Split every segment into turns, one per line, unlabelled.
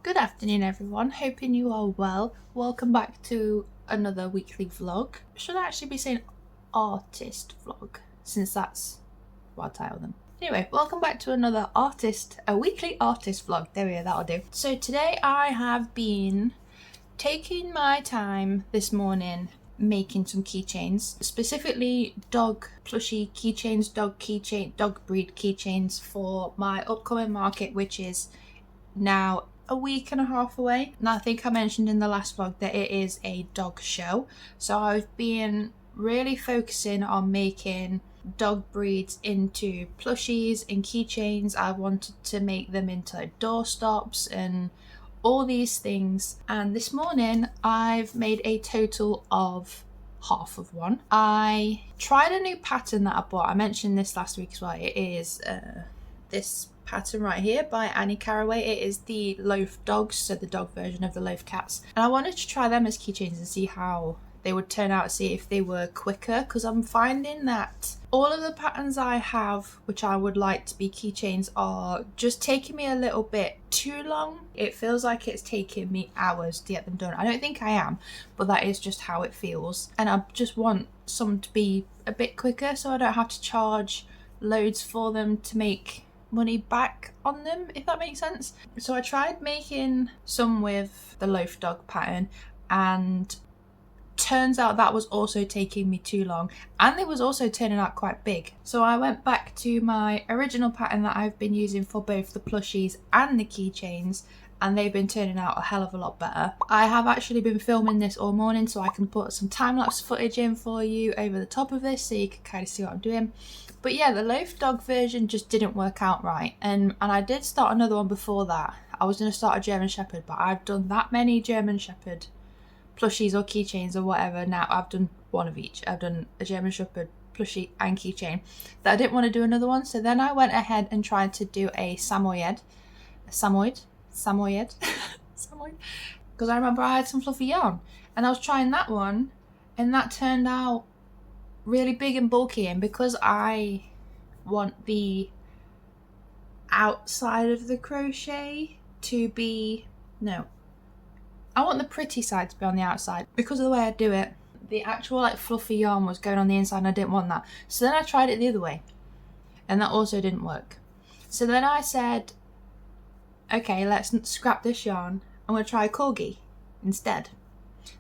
Good afternoon everyone, hoping you are well. Welcome back to another weekly vlog. Should I actually be saying artist vlog, since that's what I title them. Anyway, welcome back to another weekly artist vlog. There we go, that'll do. So today I have been taking my time this morning making some keychains, specifically dog plushie keychains, dog breed keychains for my upcoming market, which is now a week and a half away. Now I think I mentioned in the last vlog that it is a dog show, so I've been really focusing on making dog breeds into plushies and keychains. I wanted to make them into doorstops and all these things, and this morning I've made a total of half of one. I tried a new pattern that I bought. I mentioned this last week as well. It is this pattern right here by Annie Caraway. It is the loaf dogs, so the dog version of the loaf cats, and I wanted to try them as keychains and see how they would turn out, see if they were quicker, because I'm finding that all of the patterns I have which I would like to be keychains are just taking me a little bit too long. It feels like it's taking me hours to get them done. I don't think I am, but that is just how it feels, and I just want some to be a bit quicker so I don't have to charge loads for them to make money back on them, if that makes sense. So I tried making some with the loaf dog pattern, and turns out that was also taking me too long, and it was also turning out quite big. So I went back to my original pattern that I've been using for both the plushies and the keychains, and they've been turning out a hell of a lot better. I have actually been filming this all morning so I can put some time-lapse footage in for you over the top of this so you can kind of see what I'm doing. But yeah, the loaf dog version just didn't work out right, and I did start another one before that. I was going to start a German Shepherd, but I've done that many German Shepherd plushies or keychains or whatever. Now I've done one of each. I've done a German Shepherd plushie and keychain, that I didn't want to do another one. So then I went ahead and tried to do a samoyed, because I remember I had some fluffy yarn and I was trying that one, and that turned out really big and bulky, and because I want the outside of the crochet to be, no, I want the pretty side to be on the outside. Because of the way I do it, the actual like fluffy yarn was going on the inside and I didn't want that. So then I tried it the other way, and that also didn't work. So then I said, okay, let's scrap this yarn. I'm going to try a corgi instead.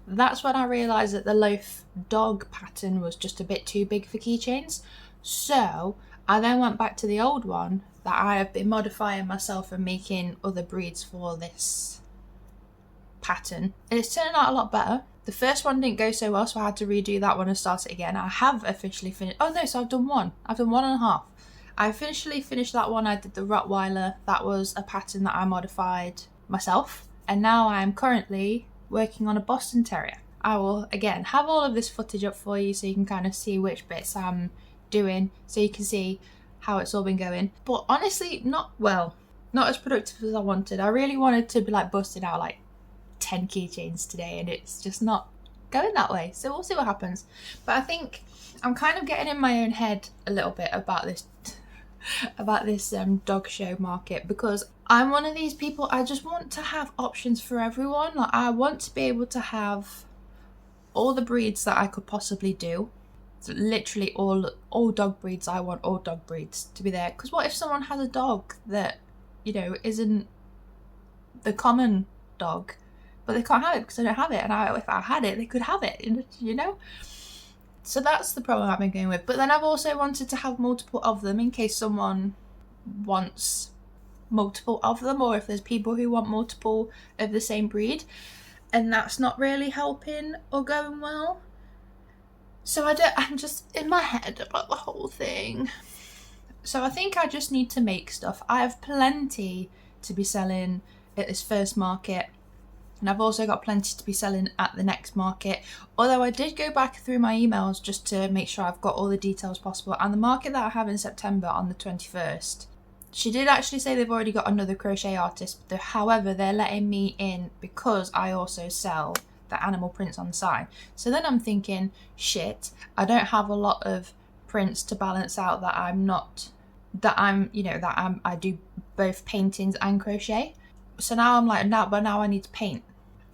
That's when I realised that the loaf dog pattern was just a bit too big for keychains. So I then went back to the old one that I have been modifying myself and making other breeds for this pattern, and it's turning out a lot better. The first one didn't go so well, so I had to redo that one and start it again. I have officially finished. Oh no, so I've done one and a half. I officially finished that one. I did the Rottweiler. That was a pattern that I modified myself, and now I am currently working on a Boston Terrier. I will again have all of this footage up for you so you can kind of see which bits I'm doing, so you can see how it's all been going. But honestly, not as productive as I wanted. I really wanted to be like busted out like 10 keychains today, and it's just not going that way, so we'll see what happens. But I think I'm kind of getting in my own head a little bit about this dog show market, because I'm one of these people, I just want to have options for everyone. Like, I want to be able to have all the breeds that I could possibly do. So literally all dog breeds. I want all dog breeds to be there, because what if someone has a dog that, you know, isn't the common dog, but they can't have it because I don't have it, and if I had it, they could have it, you know? So that's the problem I've been going with. But then I've also wanted to have multiple of them in case someone wants multiple of them, or if there's people who want multiple of the same breed, and that's not really helping or going well. So I'm just in my head about the whole thing. So I think I just need to make stuff. I have plenty to be selling at this first market, and I've also got plenty to be selling at the next market. Although I did go back through my emails just to make sure I've got all the details possible. And the market that I have in September on the 21st, she did actually say they've already got another crochet artist. However, they're letting me in because I also sell the animal prints on the side. So then I'm thinking, shit, I don't have a lot of prints to balance out I do both paintings and crochet. So now I'm like, but now I need to paint.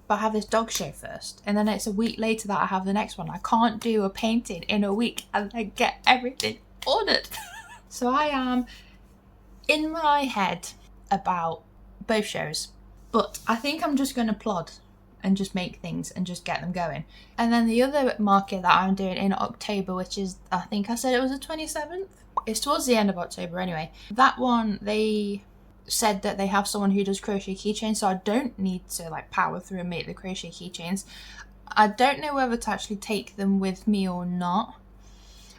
But I have this dog show first, and then it's a week later that I have the next one. I can't do a painting in a week and then get everything ordered. So I am in my head about both shows, but I think I'm just going to plod and just make things and just get them going. And then the other market that I'm doing in October, which is, I think I said it was the 27th. It's towards the end of October anyway. That one, they said that they have someone who does crochet keychains, so I don't need to like power through and make the crochet keychains. I don't know whether to actually take them with me or not.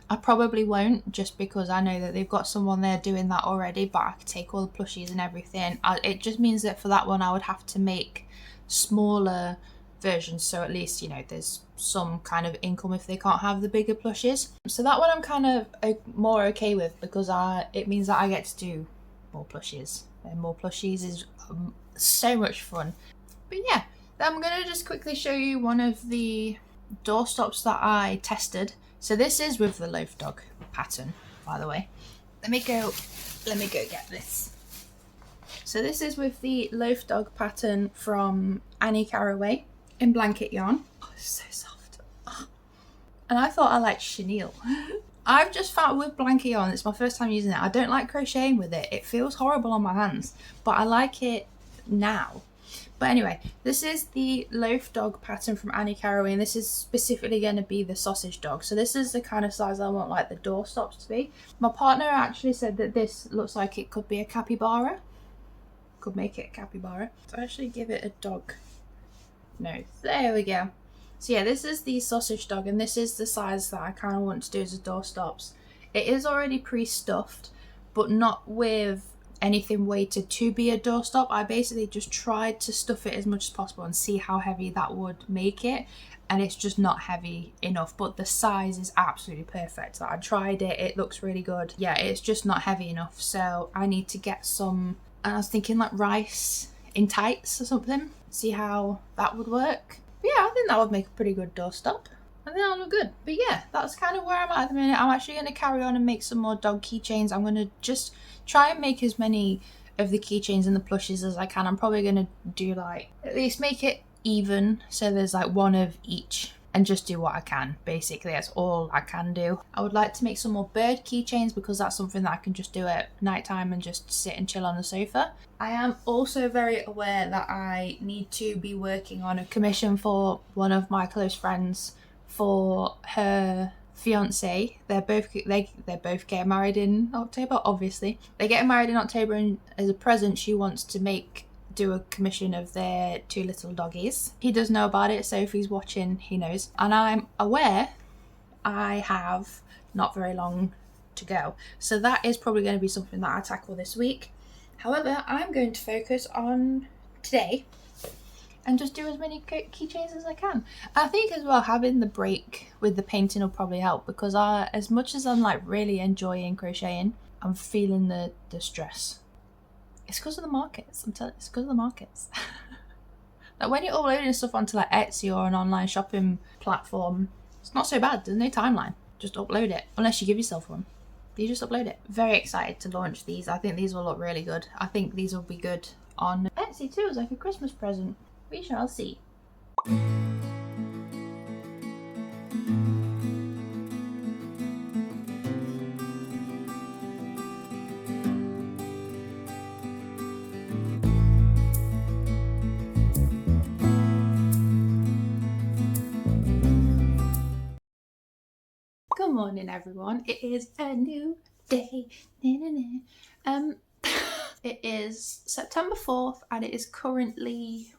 I probably won't, just because I know that they've got someone there doing that already, but I could take all the plushies and everything. It just means that for that one I would have to make smaller versions, so at least, you know, there's some kind of income if they can't have the bigger plushies. So that one I'm kind of more okay with, because it means that I get to do more plushies, and more plushies is so much fun. But yeah, I'm gonna just quickly show you one of the doorstops that I tested. So this is with the loaf dog pattern, by the way. Let me go get this. So this is with the loaf dog pattern from Annie Caraway in blanket yarn. Oh, it's so soft. Oh. And I thought I liked chenille. I've just found with blanket yarn, it's my first time using it. I don't like crocheting with it. It feels horrible on my hands, but I like it now. But anyway, this is the loaf dog pattern from Annie Caraway, and this is specifically going to be the sausage dog. So this is the kind of size I want like the doorstops to be. My partner actually said that this looks like it could be a capybara. Could make it a capybara. So actually give it a dog nose. There we go. So yeah, this is the sausage dog, and this is the size that I kind of want to do as a doorstops. It is already pre-stuffed, but not with anything weighted to be a doorstop. I basically just tried to stuff it as much as possible and see how heavy that would make it, and it's just not heavy enough, but the size is absolutely perfect. So I tried it, it looks really good. Yeah, it's just not heavy enough, so I need to get some, and I was thinking like rice in tights or something, see how that would work. But yeah, I think that would make a pretty good doorstop. I think that'll look good. But yeah, that's kind of where I'm at the minute. I'm actually going to carry on and make some more dog keychains. I'm going to just try and make as many of the keychains and the plushes as I can. I'm probably going to do like, at least make it even, so there's like one of each, and just do what I can. Basically, that's all I can do. I would like to make some more bird keychains, because that's something that I can just do at nighttime and just sit and chill on the sofa. I am also very aware that I need to be working on a commission for one of my close friends for her fiance. They're both getting married in October, obviously. They're getting married in October, and as a present she wants to do a commission of their 2 little doggies. He does know about it, so if he's watching, he knows. And I'm aware I have not very long to go. So that is probably going to be something that I tackle this week. However, I'm going to focus on today and just do as many keychains as I can. I think as well, having the break with the painting will probably help, because as much as I'm like really enjoying crocheting, I'm feeling the stress. It's because of the markets. I'm telling you, it's because of the markets. Like when you're uploading stuff onto like Etsy or an online shopping platform, it's not so bad. There's no timeline. Just upload it, unless you give yourself one. You just upload it. Very excited to launch these. I think these will look really good. I think these will be good on Etsy too, as like a Christmas present. We shall see. Good morning, everyone. It is a new day. It is September 4th, and it is currently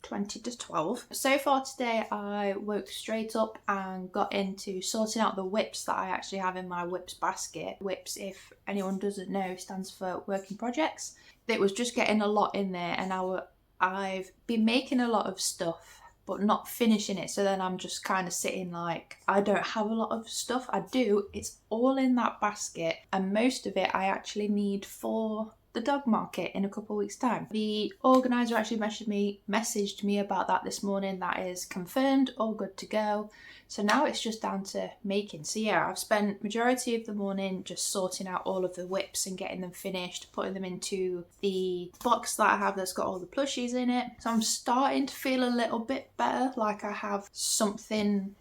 20 to 12. So far today I woke straight up and got into sorting out the whips that I actually have in my whips basket. Whips, if anyone doesn't know, stands for work in projects. It was just getting a lot in there, and I've been making a lot of stuff but not finishing it, so then I'm just kind of sitting like I don't have a lot of stuff. I do, it's all in that basket, and most of it I actually need for the dog market in a couple of weeks' time. The organiser actually messaged me about that this morning. That is confirmed, all good to go. So now it's just down to making. So yeah, I've spent majority of the morning just sorting out all of the whips and getting them finished, putting them into the box that I have that's got all the plushies in it. So I'm starting to feel a little bit better, like I have something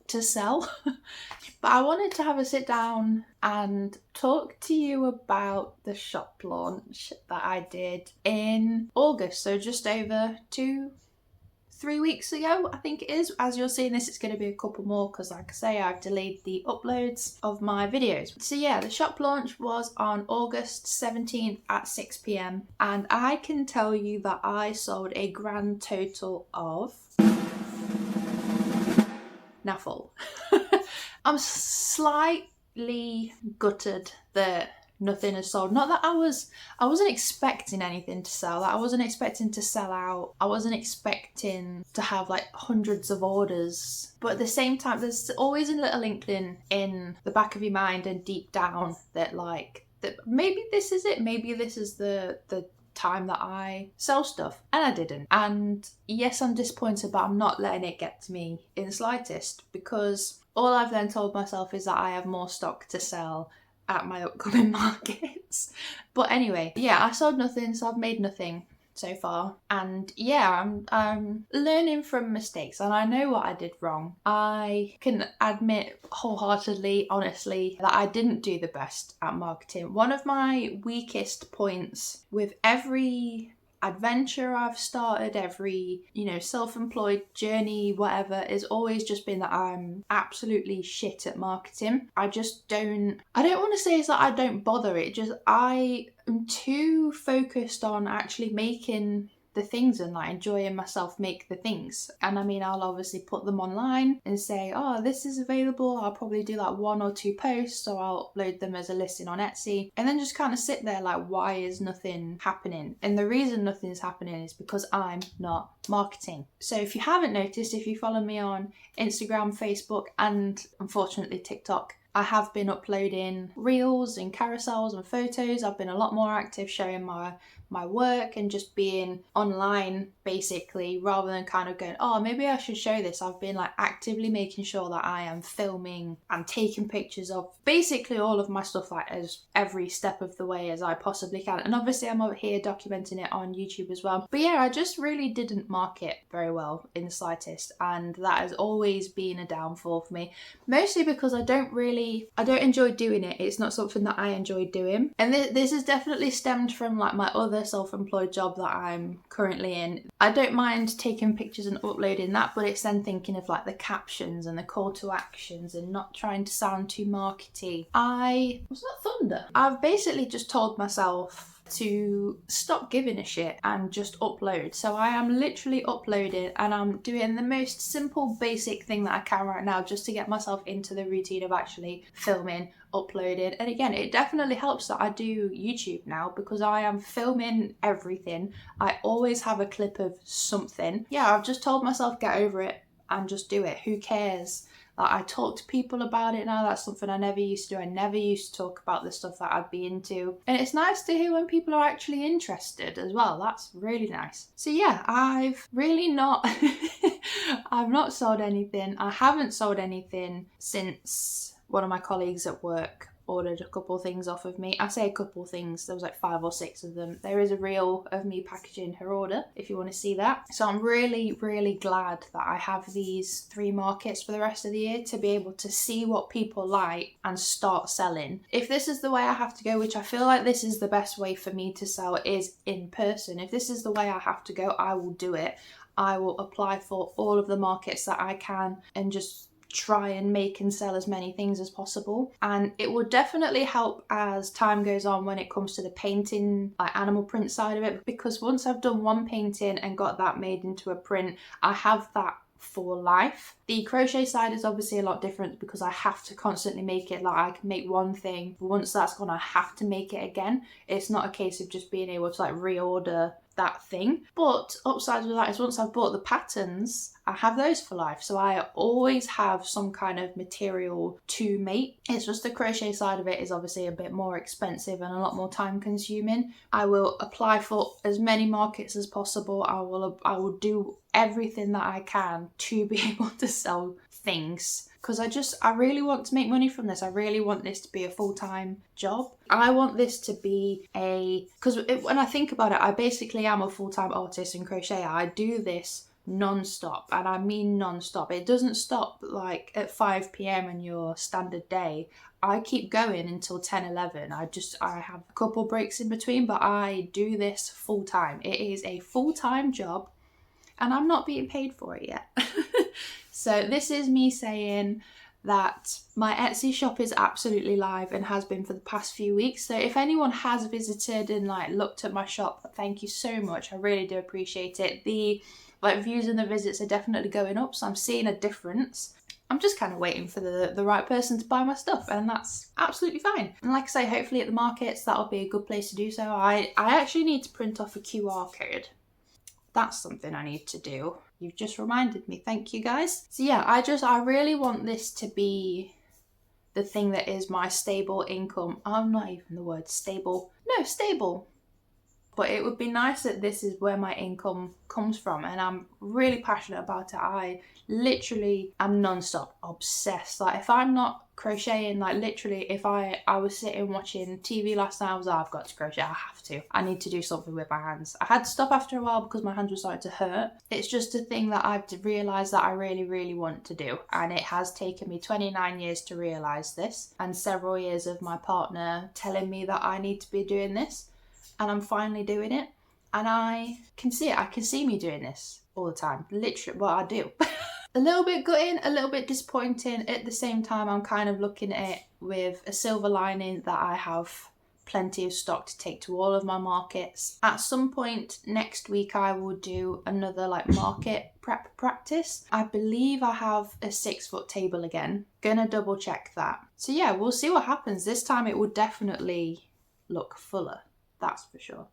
to sell. But I wanted to have a sit down and talk to you about the shop launch that I did in August, so just over 2-3 weeks ago, I think it is. As you're seeing this, it's going to be a couple more because, like I say, I've delayed the uploads of my videos. So yeah, the shop launch was on August 17th at 6 p.m. and I can tell you that I sold a grand total of now full. I'm slightly gutted that nothing is sold. Not that I wasn't expecting anything to sell. Like, I wasn't expecting to sell out. I wasn't expecting to have like hundreds of orders. But at the same time, there's always a little inkling in the back of your mind and deep down that maybe this is it. Maybe this is the time that I sell stuff, and I didn't. And yes, I'm disappointed, but I'm not letting it get to me in the slightest, because all I've then told myself is that I have more stock to sell at my upcoming markets. But anyway, yeah, I sold nothing, so I've made nothing so far. And yeah, I'm learning from mistakes, and I know what I did wrong. I can admit wholeheartedly, honestly, that I didn't do the best at marketing. One of my weakest points with every adventure I've started, every, self-employed journey, whatever, has always just been that I'm absolutely shit at marketing. I don't want to say it's that I don't bother, it just, I am too focused on actually making the things and like enjoying myself make the things. And I mean, I'll obviously put them online and say, oh, this is available. I'll probably do like 1 or 2 posts, or I'll upload them as a listing on Etsy, and then just kind of sit there like, why is nothing happening? And the reason nothing's happening is because I'm not marketing. So if you haven't noticed, if you follow me on Instagram, Facebook, and unfortunately TikTok, I have been uploading reels and carousels and photos. I've been a lot more active showing my work and just being online, basically, rather than kind of going, oh, maybe I should show this. I've been like actively making sure that I am filming and taking pictures of basically all of my stuff, like as every step of the way as I possibly can. And obviously I'm over here documenting it on YouTube as well. But yeah, I just really didn't market very well in the slightest, and that has always been a downfall for me, mostly because I don't enjoy doing it. It's not something that I enjoy doing. And this has definitely stemmed from like my other self-employed job that I'm currently in. I don't mind taking pictures and uploading that, but it's then thinking of like the captions and the call to actions and not trying to sound too markety. Was that thunder? I've basically just told myself to stop giving a shit and just upload. So I am literally uploading, and I'm doing the most simple basic thing that I can right now just to get myself into the routine of actually filming, uploading. And again, it definitely helps that I do YouTube now, because I am filming everything. I always have a clip of something. Yeah, I've just told myself, get over it and just do it. Who cares? Like, I talk to people about it now. That's something I never used to do. I never used to talk about the stuff that I'd be into. And it's nice to hear when people are actually interested as well. That's really nice. So yeah, I've really not, I've not sold anything. I haven't sold anything since one of my colleagues at work ordered a couple things off of me. I say a couple things, there was like 5 or 6 of them. There is a reel of me packaging her order if you want to see that. So I'm really, really glad that I have these 3 markets for the rest of the year to be able to see what people like and start selling. If this is the way I have to go, which I feel like this is the best way for me to sell, is in person. If this is the way I have to go, I will do it. I will apply for all of the markets that I can and just try and make and sell as many things as possible. And it will definitely help as time goes on when it comes to the painting, like animal print side of it, because once I've done one painting and got that made into a print, I have that for life. The crochet side is obviously a lot different because I have to constantly make it. Like, I can make one thing, but once that's gone, I have to make it again. It's not a case of just being able to like reorder that thing. But upsides with that is once I've bought the patterns, I have those for life. So I always have some kind of material to make. It's just the crochet side of it is obviously a bit more expensive and a lot more time consuming. I will apply for as many markets as possible. I will do everything that I can to be able to sell things, because I really want to make money from this. I really want this to be a full-time job. I want this to be because when I think about it, I basically am a full-time artist in crochet. I do this non-stop, and I mean non-stop. It doesn't stop like at 5 p.m. in your standard day. I keep going until 10, 11. I have a couple breaks in between, but I do this full-time. It is a full-time job, and I'm not being paid for it yet. So this is me saying that my Etsy shop is absolutely live and has been for the past few weeks. So if anyone has visited and like looked at my shop, thank you so much. I really do appreciate it. The views and the visits are definitely going up, so I'm seeing a difference. I'm just kind of waiting for the right person to buy my stuff, and that's absolutely fine. And like I say, hopefully at the markets, that'll be a good place to do so. I actually need to print off a QR code. That's something I need to do. You've just reminded me. Thank you, guys. So yeah, I really want this to be the thing that is my stable income. I'm not even the word stable. No, stable. But it would be nice that this is where my income comes from, and I'm really passionate about it. I literally am non-stop obsessed. Like if I'm not crocheting, like literally if I was sitting watching TV last night, I was like, I've got to crochet, I have to. I need to do something with my hands. I had to stop after a while because my hands were starting to hurt. It's just a thing that I've realised that I really, really want to do. And it has taken me 29 years to realise this, and several years of my partner telling me that I need to be doing this. And I'm finally doing it, and I can see it. I can see me doing this all the time. Literally, well, I do. A little bit gutting, a little bit disappointing. At the same time, I'm kind of looking at it with a silver lining that I have plenty of stock to take to all of my markets. At some point next week, I will do another market prep practice. I believe I have a 6-foot table again. Gonna double check that. So yeah, we'll see what happens. This time it will definitely look fuller. That's for sure.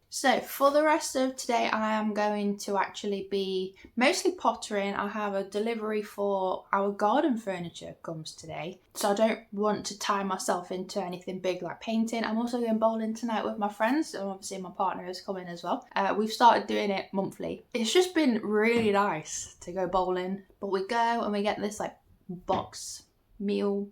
So for the rest of today, I am going to actually be mostly pottering. I have a delivery for our garden furniture comes today, so I don't want to tie myself into anything big like painting. I'm also going bowling tonight with my friends, and obviously my partner is coming as well. We've started doing it monthly. It's just been really nice to go bowling, but we go and we get this box meal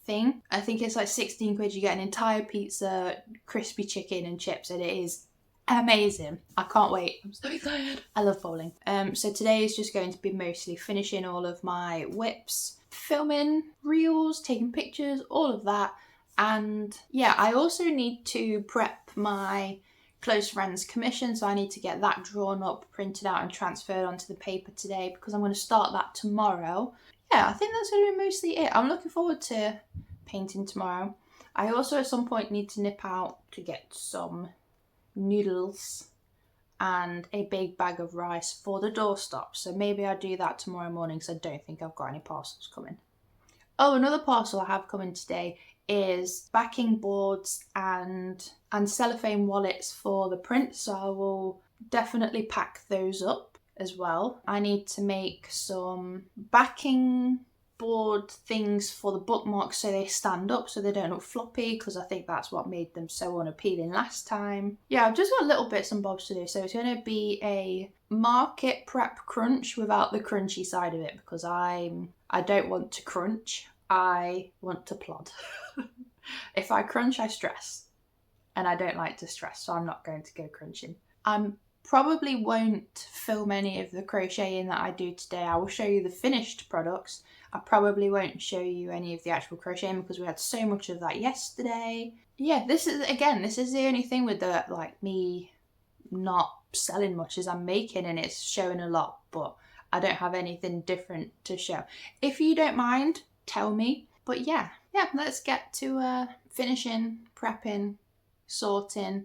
thing. I think it's 16 quid. You get an entire pizza, crispy chicken and chips, and it is amazing. I can't wait. I'm so excited. I love bowling. So today is just going to be mostly finishing all of my whips, filming reels, taking pictures, all of that. And yeah, I also need to prep my close friends commission, so I need to get that drawn up, printed out and transferred onto the paper today, because I'm going to start that tomorrow. Yeah, I think that's going to be mostly it. I'm looking forward to painting tomorrow. I also at some point need to nip out to get some noodles and a big bag of rice for the doorstop. So maybe I'll do that tomorrow morning, because I don't think I've got any parcels coming. Oh, another parcel I have coming today is backing boards and cellophane wallets for the print. So I will definitely pack those up as well. I need to make some backing board things for the bookmarks so they stand up, so they don't look floppy, because I think that's what made them so unappealing last time. Yeah, I've just got little bits and bobs to do, so it's going to be a market prep crunch without the crunchy side of it, because I don't want to crunch, I want to plod. If I crunch, I stress, and I don't like to stress, so I'm not going to go crunching. I'm probably won't film any of the crocheting that I do today. I will show you the finished products. I probably won't show you any of the actual crocheting, because we had so much of that yesterday. Yeah, this is the only thing with the me not selling much, is I'm making and it's showing a lot, but I don't have anything different to show. If you don't mind, tell me. But yeah, let's get to finishing, prepping, sorting.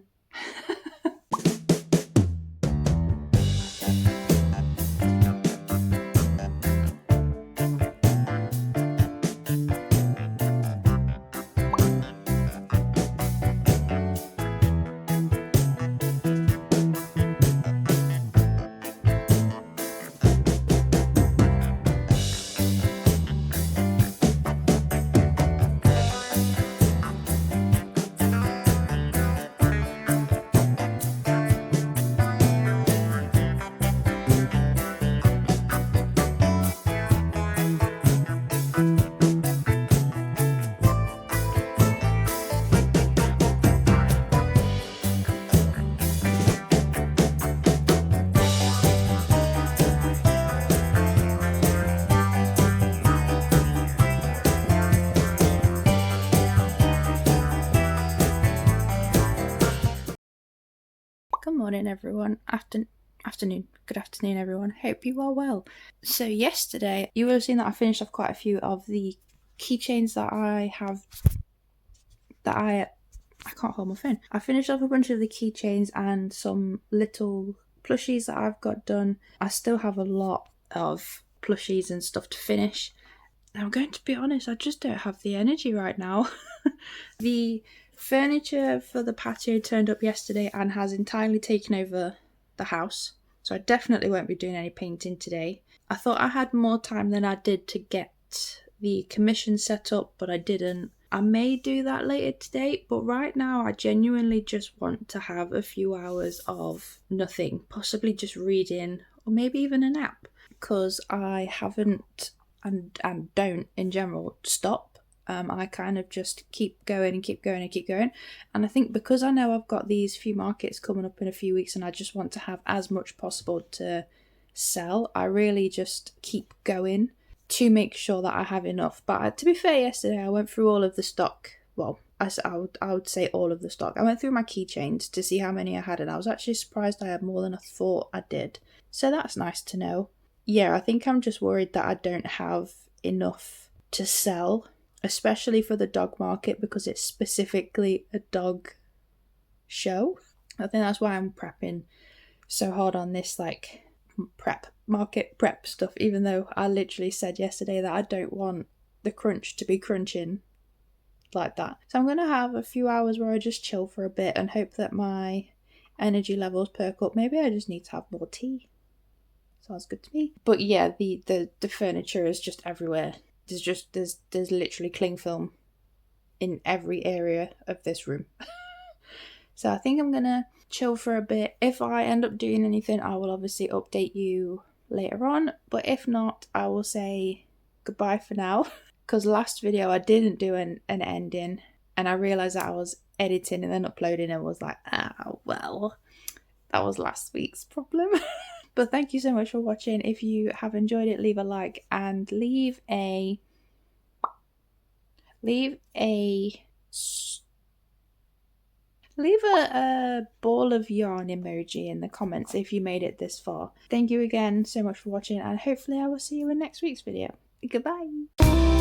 morning everyone, afternoon, good afternoon everyone, hope you are well. So yesterday you will have seen that I finished off quite a few of the keychains that I have, I can't hold my phone. I finished off a bunch of the keychains and some little plushies that I've got done. I still have a lot of plushies and stuff to finish. I'm going to be honest, I just don't have the energy right now. The furniture for the patio turned up yesterday and has entirely taken over the house, so I definitely won't be doing any painting today. I thought I had more time than I did to get the commission set up, but I didn't. I may do that later today, but right now I genuinely just want to have a few hours of nothing, possibly just reading or maybe even a nap, because I haven't and don't in general stop. I kind of just keep going and keep going and keep going, and I think because I know I've got these few markets coming up in a few weeks and I just want to have as much possible to sell, I really just keep going to make sure that I have enough. But to be fair, yesterday I went through all of the stock. Well, I would say all of the stock. I went through my keychains to see how many I had, and I was actually surprised I had more than I thought I did, so that's nice to know. Yeah, I think I'm just worried that I don't have enough to sell, especially for the dog market, because it's specifically a dog show. I think that's why I'm prepping so hard on this, like, market prep stuff, even though I literally said yesterday that I don't want the crunch to be crunching like that. So I'm going to have a few hours where I just chill for a bit and hope that my energy levels perk up. Maybe I just need to have more tea. Sounds good to me. But yeah, the furniture is just everywhere. There's literally cling film in every area of this room. So I think I'm gonna chill for a bit. If I end up doing anything, I will obviously update you later on, but if not, I will say goodbye for now, because last video I didn't do an ending, and I realized that I was editing and then uploading and was like, well, that was last week's problem. But thank you so much for watching. If you have enjoyed it, leave a like and leave a ball of yarn emoji in the comments if you made it this far. Thank you again so much for watching, and hopefully I will see you in next week's video. Goodbye.